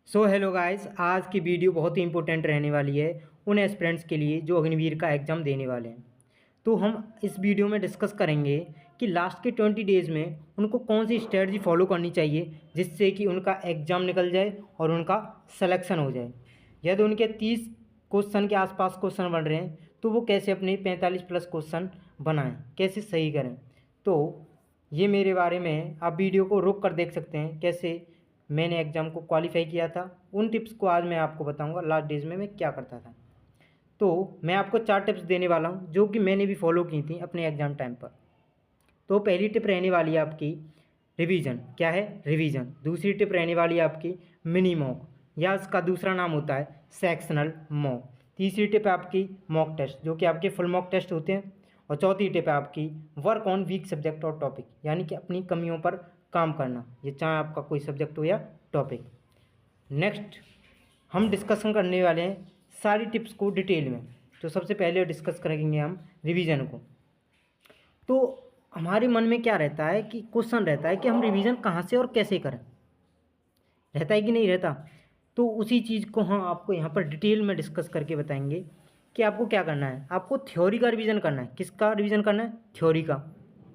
Hello guys, आज की video बहुत ही इंपॉर्टेंट रहने वाली है उन एस्पिरेंट्स के लिए जो अग्निवीर का एग्ज़ाम देने वाले हैं। तो हम इस वीडियो में डिस्कस करेंगे कि लास्ट के 20 डेज़ में उनको कौन सी स्ट्रेटजी फॉलो करनी चाहिए जिससे कि उनका एग्ज़ाम निकल जाए और उनका सिलेक्शन हो जाए। यदि उनके 30 क्वेश्चन के आसपास क्वेश्चन बन रहे हैं तो वो कैसे अपने 45 प्लस क्वेश्चन बनाएं, कैसे सही करें। तो ये मेरे बारे में आप वीडियो को रोक कर देख सकते हैं कैसे मैंने एग्ज़ाम को क्वालिफाई किया था। उन टिप्स को आज मैं आपको बताऊंगा लास्ट डेज में मैं क्या करता था। तो मैं आपको 4 टिप्स देने वाला हूं जो कि मैंने भी फॉलो की थी अपने एग्ज़ाम टाइम पर। तो पहली टिप रहने वाली है आपकी रिवीजन। क्या है? रिवीजन। दूसरी टिप रहने वाली है आपकी मिनी मॉक, या इसका दूसरा नाम होता है सेक्शनल मॉक। तीसरी टिप है आपकी मॉक टेस्ट, जो कि आपके फुल मॉक टेस्ट होते हैं। और चौथी टिप है आपकी वर्क ऑन वीक सब्जेक्ट और टॉपिक, यानी कि अपनी कमियों पर काम करना, ये चाहे आपका कोई सब्जेक्ट हो या टॉपिक। नेक्स्ट हम डिस्कशन करने वाले हैं सारी टिप्स को डिटेल में। तो सबसे पहले डिस्कस करेंगे हम रिवीजन को। तो हमारे मन में क्या रहता है कि क्वेश्चन रहता है कि हम रिवीजन कहाँ से और कैसे करें, रहता है कि नहीं रहता। तो उसी चीज़ को हम आपको यहाँ पर डिटेल में डिस्कस करके बताएंगे कि आपको क्या करना है। आपको थ्योरी का रिवीजन करना है। किसका रिवीजन करना है? थ्योरी का।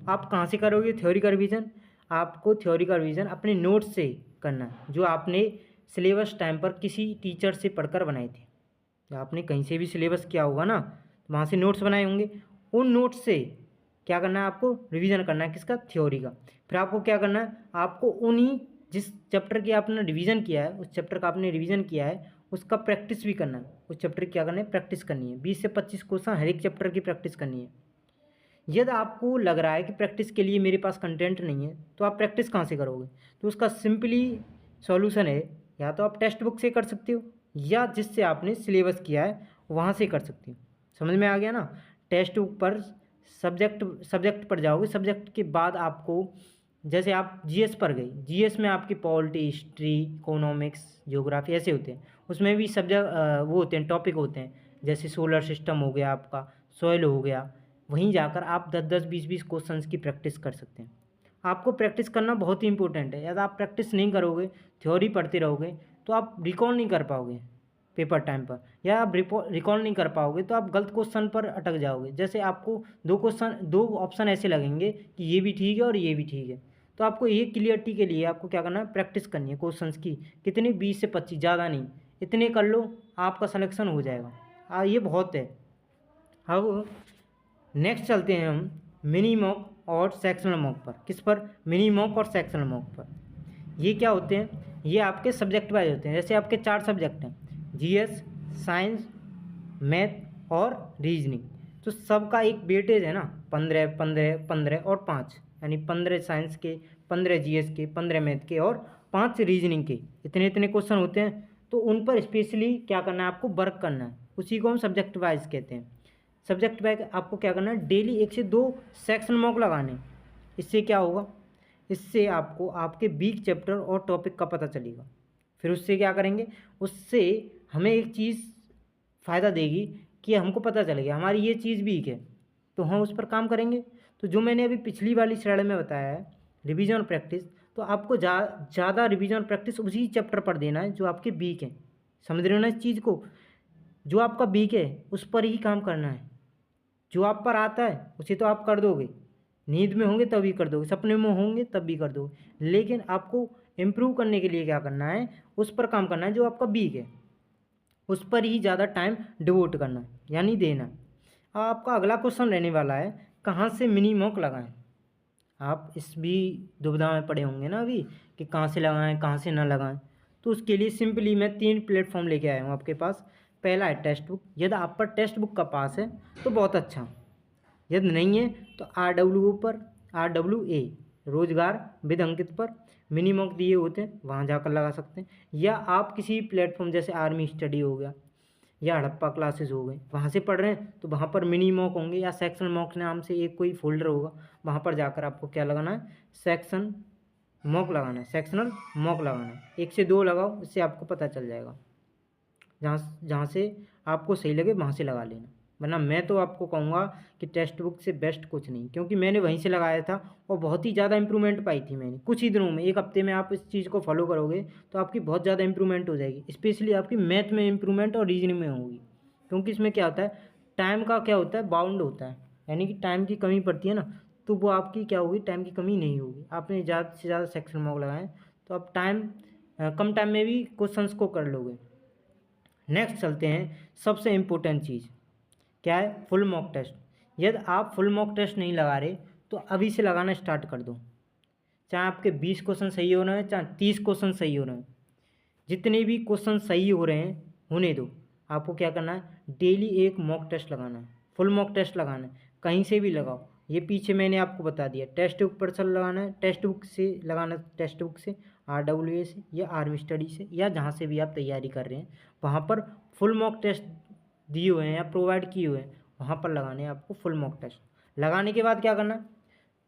आप कहाँ से करोगे थ्योरी का रिवीजन? आपको थ्योरी का रिवीजन अपने नोट्स से करना है, जो आपने सिलेबस टाइम पर किसी टीचर से पढ़कर बनाए थे। आपने कहीं से भी सिलेबस किया होगा ना, तो वहाँ से नोट्स बनाए होंगे। उन नोट्स से क्या करना है? आपको रिवीजन करना है। किसका? थ्योरी का। फिर आपको क्या करना है? आपको उन्हीं जिस चैप्टर की आपने रिवीजन किया है, उस चैप्टर का आपने रिवीजन किया है, उसका प्रैक्टिस भी करना है। उस चैप्टर की क्या करना है? प्रैक्टिस करनी है। 20 से 25 क्वेश्चन हर एक चैप्टर की प्रैक्टिस करनी है। यदि आपको लग रहा है कि प्रैक्टिस के लिए मेरे पास कंटेंट नहीं है, तो आप प्रैक्टिस कहाँ से करोगे? तो उसका सिंपली सॉल्यूशन है, या तो आप टेक्स्ट बुक से कर सकते हो, या जिससे आपने सिलेबस किया है वहाँ से कर सकते हो। समझ में आ गया ना? टेक्स्ट बुक पर सब्जेक्ट पर जाओगे, सब्जेक्ट के बाद आपको, जैसे आप जीएस पर गए, जीएस में आपकी पॉलिटी, हिस्ट्री, इकोनॉमिक्स, ज्योग्राफी ऐसे होते हैं। उसमें भी सब्जेक्ट वो होते हैं, टॉपिक होते हैं, जैसे सोलर सिस्टम हो गया, आपका सॉइल हो गया। वहीं जाकर आप 10-10, 20-20 क्वेश्चंस की प्रैक्टिस कर सकते हैं। आपको प्रैक्टिस करना बहुत ही इंपॉर्टेंट है। यदि आप प्रैक्टिस नहीं करोगे, थ्योरी पढ़ते रहोगे, तो आप रिकॉल नहीं कर पाओगे पेपर टाइम पर, या आप रिकॉल नहीं कर पाओगे तो आप गलत क्वेश्चन पर अटक जाओगे। जैसे आपको दो ऑप्शन ऐसे लगेंगे कि ये भी ठीक है और ये भी ठीक है। तो आपको ये क्लियरिटी के लिए आपको क्या करना है? प्रैक्टिस करनी है क्वेश्चंस की। कितनी? 20 से 25, ज़्यादा नहीं, इतने कर लो, आपका सिलेक्शन हो जाएगा। ये बहुत है। अब नेक्स्ट चलते हैं हम मिनी मॉक और सेक्शनल मॉक पर। किस पर? मिनी मॉक और सेक्शनल मॉक पर। ये क्या होते हैं? ये आपके सब्जेक्ट वाइज होते हैं। जैसे आपके 4 सब्जेक्ट हैं, जीएस, साइंस, मैथ और रीजनिंग। तो सबका एक वेटेज है ना, 15 15 15 और 5, यानी 15 साइंस के, 15 जीएस के, 15 मैथ के और 5 रीजनिंग के। इतने इतने क्वेश्चन होते हैं। तो उन पर स्पेशली क्या करना है? आपको वर्क करना है। उसी को हम सब्जेक्ट वाइज कहते हैं। सब्जेक्ट वाइज आपको क्या करना है? डेली 1 से 2 सेक्शन मॉक लगाने। इससे क्या होगा? इससे आपको आपके वीक चैप्टर और टॉपिक का पता चलेगा। फिर उससे क्या करेंगे? उससे हमें एक चीज़ फ़ायदा देगी कि हमको पता चलेगा हमारी ये चीज़ वीक है, तो हम उस पर काम करेंगे। तो जो मैंने अभी पिछली वाली स्लाइड में बताया है, रिवीजन और प्रैक्टिस, तो आपको ज़्यादा रिवीजन और प्रैक्टिस उसी चैप्टर पर देना है जो आपके वीक हैं। समझ रहे हो ना इस चीज़ को? जो आपका वीक है उस पर ही काम करना है। जो आप पर आता है उसे तो आप कर दोगे, नींद में होंगे तभी कर दोगे, सपने में होंगे तब भी कर दोगे। लेकिन आपको इम्प्रूव करने के लिए क्या करना है? उस पर काम करना है जो आपका वीक है, उस पर ही ज़्यादा टाइम डिवोट करना है, यानी देना है। आपका अगला क्वेश्चन रहने वाला है, कहाँ से मिनी मॉक लगाएं। आप इस भी दुविधा में पड़े होंगे ना अभी कि कहाँ से लगाएं, कहाँ से ना लगाएं। तो उसके लिए सिंपली मैं 3 प्लेटफॉर्म लेके आया हूँ आपके पास। पहला है टेक्स्ट बुक। यदि आप पर टेक्स्ट बुक का पास है तो बहुत अच्छा, यदि नहीं है तो RWO पर, RWA रोजगार विद अंकित पर मिनी मॉक दिए होते हैं, वहाँ जाकर लगा सकते हैं। या आप किसी प्लेटफॉर्म जैसे आर्मी स्टडी हो गया या हड़प्पा क्लासेस हो गए, वहाँ से पढ़ रहे हैं तो वहाँ पर मिनी मॉक होंगे, या सेक्शन मॉक नाम से एक कोई फोल्डर होगा, वहाँ पर जाकर आपको क्या लगाना है? सेक्शन मॉक लगाना है, सेक्शनल मॉक लगाना है। 1 से 2 लगाओ, इससे आपको पता चल जाएगा। जहाँ जहाँ से आपको सही लगे वहाँ से लगा लेना। वरना मैं तो आपको कहूँगा कि टेक्स्ट बुक से बेस्ट कुछ नहीं, क्योंकि मैंने वहीं से लगाया था और बहुत ही ज़्यादा इंप्रूवमेंट पाई थी मैंने कुछ ही दिनों में। 1 हफ्ते में आप इस चीज़ को फॉलो करोगे तो आपकी बहुत ज़्यादा इंप्रूवमेंट हो जाएगी, स्पेशली आपकी मैथ में इंप्रूवमेंट और रीजनिंग में होगी। क्योंकि इसमें क्या होता है, टाइम का क्या होता है, बाउंड होता है, यानी कि टाइम की कमी पड़ती है ना, तो वो आपकी क्या होगी, टाइम की कमी नहीं होगी। आपने ज़्यादा से ज़्यादा सेक्शन मॉक लगाएं तो आप कम टाइम में भी क्वेश्चंस को कर लोगे। नेक्स्ट चलते हैं, सबसे इम्पोर्टेंट चीज़ क्या है, फुल मॉक टेस्ट। यदि आप फुल मॉक टेस्ट नहीं लगा रहे तो अभी से लगाना स्टार्ट कर दो। चाहे आपके 20 क्वेश्चन सही हो रहे हैं, चाहे 30 क्वेश्चन सही हो रहे हैं, जितने भी क्वेश्चन सही हो रहे हैं होने दो। आपको क्या करना है, डेली एक मॉक टेस्ट लगाना है, फुल मॉक टेस्ट लगाना है, कहीं से भी लगाओ। ये पीछे मैंने आपको बता दिया, टेक्स्ट बुक पर चल लगाना है, टेक्स्ट बुक से लगाना, टेक्स्ट बुक से, RWA से या आर्मी स्टडी से या जहाँ से भी आप तैयारी कर रहे हैं वहाँ पर फुल मॉक टेस्ट दिए हुए हैं या प्रोवाइड किए हुए हैं, वहाँ पर लगाने हैं आपको फुल मॉक टेस्ट। लगाने के बाद क्या करना,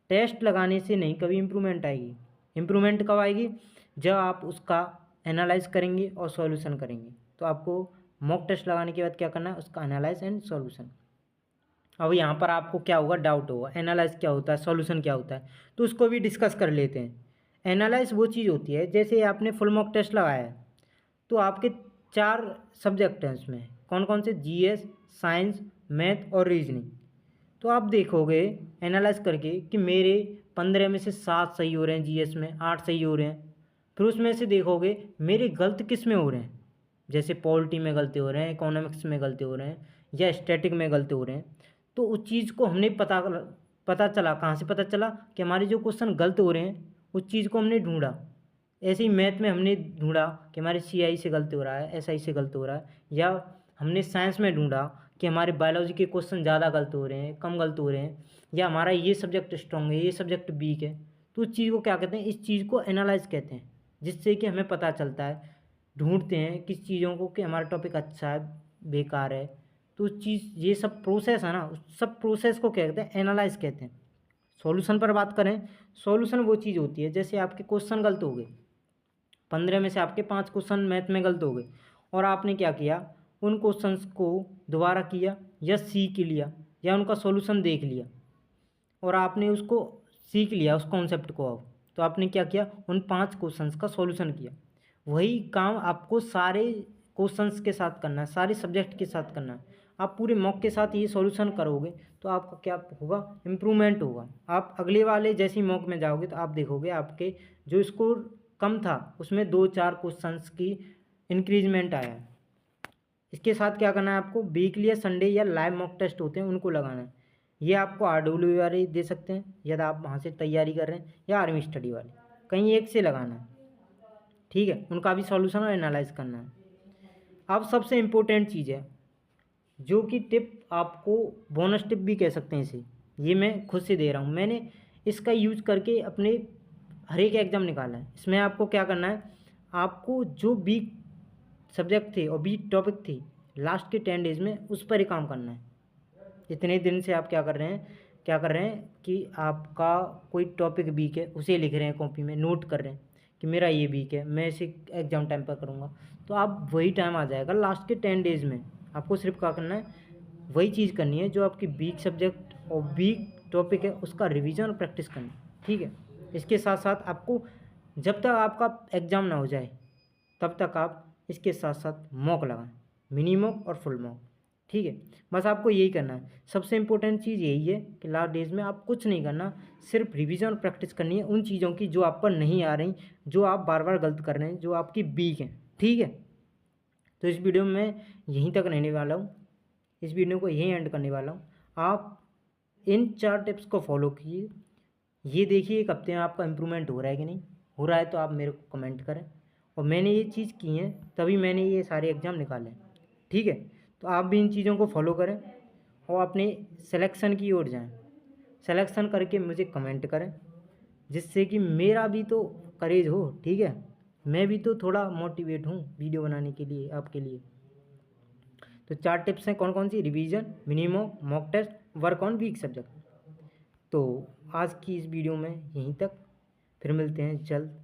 टेस्ट लगाने से नहीं कभी इम्प्रूवमेंट आएगी। इम्प्रूवमेंट कब आएगी, जब आप उसका एनालाइज करेंगे और सॉल्यूशन करेंगे। तो आपको मॉक टेस्ट लगाने के बाद क्या करना है, उसका एनालाइज एंड सॉल्यूशन। अब यहाँ पर आपको क्या होगा, डाउट होगा, एनालाइज क्या होता है, सॉल्यूशन क्या होता है, तो उसको भी डिस्कस कर लेते हैं। एनालाइज वो चीज़ होती है, जैसे आपने फुल मॉक टेस्ट लगाया है तो आपके 4 सब्जेक्ट हैं उसमें, कौन कौन से, GS, साइंस, मैथ और रीजनिंग। तो आप देखोगे एनालाइज करके कि मेरे 15 में से 7 सही हो रहे हैं, GS में 8 सही हो रहे हैं। फिर उसमें से देखोगे मेरे गलत किस में हो रहे हैं, जैसे पॉलिटी में गलते हो रहे हैं, इकोनॉमिक्स में गलते हो रहे हैं या स्टैटिक में गलते हो रहे हैं। तो उस चीज़ को हमने पता चला, कहाँ से पता चला कि हमारे जो क्वेश्चन गलत हो रहे हैं उस चीज़ को हमने ढूंढा। ऐसे ही मैथ में हमने ढूंढा कि हमारे CI से गलत हो रहा है, SI से गलत हो रहा है, या हमने साइंस में ढूंढा कि हमारे बायोलॉजी के क्वेश्चन ज़्यादा गलत हो रहे हैं, कम गलत हो रहे हैं, या हमारा ये सब्जेक्ट स्ट्रॉन्ग है, ये सब्जेक्ट वीक है। तो उस चीज़ को क्या कहते हैं, इस चीज़ को एनालाइज कहते हैं, जिससे कि हमें पता चलता है, ढूंढते हैं किस चीज़ों को कि हमारा टॉपिक अच्छा है, बेकार है। तो उस चीज़, ये सब प्रोसेस है ना, उस सब प्रोसेस को क्या कहते हैं, एनालाइज कहते हैं। सॉल्यूशन पर बात करें, सॉल्यूशन वो चीज़ होती है, जैसे आपके क्वेश्चन गलत हो गए, 15 में से आपके 5 क्वेश्चन मैथ में गलत हो गए, और आपने क्या किया, उन क्वेश्चंस को दोबारा किया या सीख लिया या उनका सॉल्यूशन देख लिया, और आपने उसको सीख लिया उस कॉन्सेप्ट को। अब तो आपने क्या किया, उन 5 क्वेश्चंस का सॉल्यूशन किया। वही काम आपको सारे क्वेश्चंस के साथ करना है, सारे सब्जेक्ट के साथ करना है। आप पूरे मॉक के साथ ये सॉल्यूशन करोगे तो आपका क्या होगा, इम्प्रूवमेंट होगा। आप अगले वाले जैसे ही मॉक में जाओगे तो आप देखोगे आपके जो स्कोर कम था उसमें 2-4 क्वेश्चंस की इंक्रीजमेंट आया है। इसके साथ क्या करना है, आपको वीकली या संडे या लाइव मॉक टेस्ट होते हैं उनको लगाना है। ये आपको RWA वाले दे सकते हैं यदि आप वहाँ से तैयारी कर रहे हैं, या आर्मी स्टडी वाले, कहीं एक से लगाना है, ठीक है। उनका भी सॉल्यूशन और एनालाइज करना है। अब सबसे इम्पोर्टेंट चीज़ है, जो कि टिप आपको बोनस टिप भी कह सकते हैं इसे, ये मैं खुद से दे रहा हूँ, मैंने इसका यूज करके अपने हर एक एग्ज़ाम निकाला है। इसमें आपको क्या करना है, आपको जो वीक सब्जेक्ट थे और वीक टॉपिक थी लास्ट के 10 डेज में उस पर ही काम करना है। इतने दिन से आप क्या कर रहे हैं, कि आपका कोई टॉपिक वीक है उसे लिख रहे हैं कॉपी में, नोट कर रहे हैं कि मेरा ये वीक है, मैं इसे एग्ज़ाम टाइम पर करूँगा। तो आप वही टाइम आ जाएगा लास्ट के 10 डेज़ में, आपको सिर्फ क्या करना है, वही चीज़ करनी है जो आपकी वीक सब्जेक्ट और वीक टॉपिक है उसका रिवीजन और प्रैक्टिस करनी, ठीक है। इसके साथ साथ आपको जब तक आपका एग्ज़ाम ना हो जाए तब तक आप इसके साथ साथ मॉक लगाएं, मिनी मॉक और फुल मॉक, ठीक है। बस आपको यही करना है। सबसे इम्पोर्टेंट चीज़ यही है कि लास्ट डेज में आप कुछ नहीं करना, सिर्फ रिवीजन और प्रैक्टिस करनी है उन चीज़ों की जो आप पर नहीं आ रही, जो आप बार बार गलत कर रहे हैं, जो आपकी वीक हैं, ठीक है। तो इस वीडियो में मैं यहीं तक रहने वाला हूँ, इस वीडियो को यहीं एंड करने वाला हूँ। आप इन 4 टिप्स को फॉलो कीजिए, ये देखिए 1 हफ्ते में आपका इम्प्रूवमेंट हो रहा है कि नहीं हो रहा है, तो आप मेरे को कमेंट करें। और मैंने ये चीज़ की है तभी मैंने ये सारे एग्ज़ाम निकाले हैं, ठीक है। तो आप भी इन चीज़ों को फॉलो करें और अपने सिलेक्शन की ओर जाएं, सिलेक्शन करके मुझे कमेंट करें, जिससे कि मेरा भी तो करेज हो, ठीक है। मैं भी तो थोड़ा मोटिवेट हूँ वीडियो बनाने के लिए आपके लिए। तो 4 टिप्स हैं, कौन कौन सी, revision, minimum, mock test, work on weak subject. तो आज की इस वीडियो में यहीं तक, फिर मिलते हैं जल्द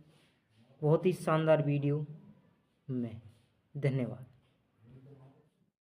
बहुत ही शानदार वीडियो में। धन्यवाद।